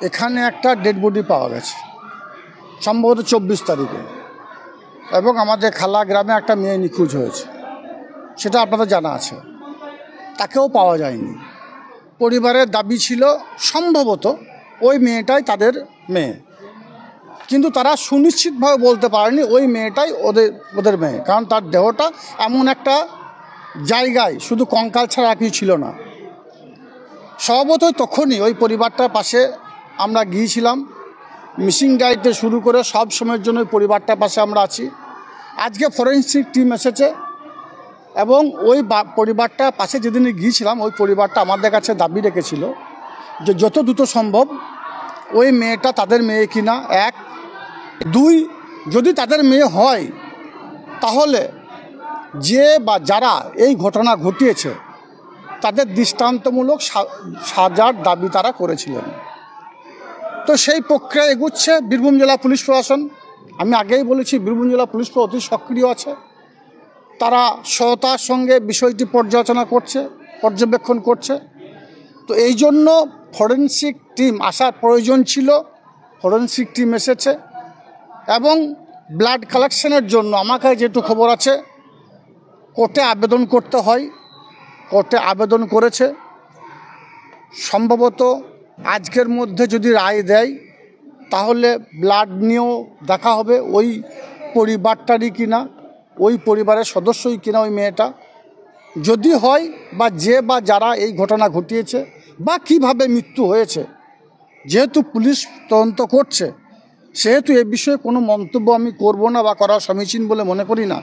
এখানে একটা dead body পাওয়া গেছে সম্ভবত 24 তারিখে, এবং আমাদের খালা গ্রামে একটা মেয়ে নিখোঁজ হয়েছে, সেটা আপনাদের জানা আছে। তাকেও পাওয়া যায়নি। পরিবারের দাবি ছিল সম্ভবত ওই মেয়েটাই তাদের মেয়ে, কিন্তু তারা সুনিশ্চিতভাবে বলতে পারেনি ওই মেয়েটাই ওদের মেয়ে, কারণ তার দেহটা এমন একটা জায়গায় শুধু কঙ্কাল ছাড়া আর কিছু ছিল না। স্বভাবতই তখনই ওই পরিবারটার পাশে আমরা গিয়েছিলাম। মিসিং ডায়েরিতে শুরু করে সব সময়ের জন্য ওই পরিবারটার পাশে আমরা আছি। আজকে ফরেন্সিক টিম এসেছে এবং ওই পরিবারটার পাশে যেদিন গিয়েছিলাম ওই পরিবারটা আমাদের কাছে দাবি রেখেছিল যে যত দ্রুত সম্ভব ওই মেয়েটা তাদের মেয়ে কিনা, 1, 2, যদি তাদের মেয়ে হয় তাহলে যে বা যারা এই ঘটনা ঘটিয়েছে তাদের দৃষ্টান্তমূলক সাজার দাবি তারা করেছিলেন। তো সেই প্রক্রিয়া এগুচ্ছে বীরভূম জেলা পুলিশ প্রশাসন। আমি আগেই বলেছি বীরভূম জেলা পুলিশ অতি সক্রিয় আছে। তারা সততার সঙ্গে বিষয়টি পর্যবেক্ষণ করছে। তো এই জন্য ফরেন্সিক টিম আসার প্রয়োজন ছিল। ফরেন্সিক টিম এসেছে এবং ব্লাড কালেকশনের জন্য আমার কাছে যেটুকু খবর আছে কোর্টে আবেদন করতে হয়, কোর্টে আবেদন করেছে। সম্ভবত আজকের মধ্যে যদি রায় দেয় তাহলে ব্লাড নিয়েও দেখা হবে ওই পরিবারটারই কিনা, ওই পরিবারের সদস্যই কিনা ওই মেয়েটা। যদি হয় বা যারা এই ঘটনা ঘটিয়েছে বা কিভাবে মৃত্যু হয়েছে, যেহেতু পুলিশ তদন্ত করছে সেহেতু এ বিষয়ে কোনো মন্তব্য আমি করব না বা করা সমীচীন বলে মনে করি না।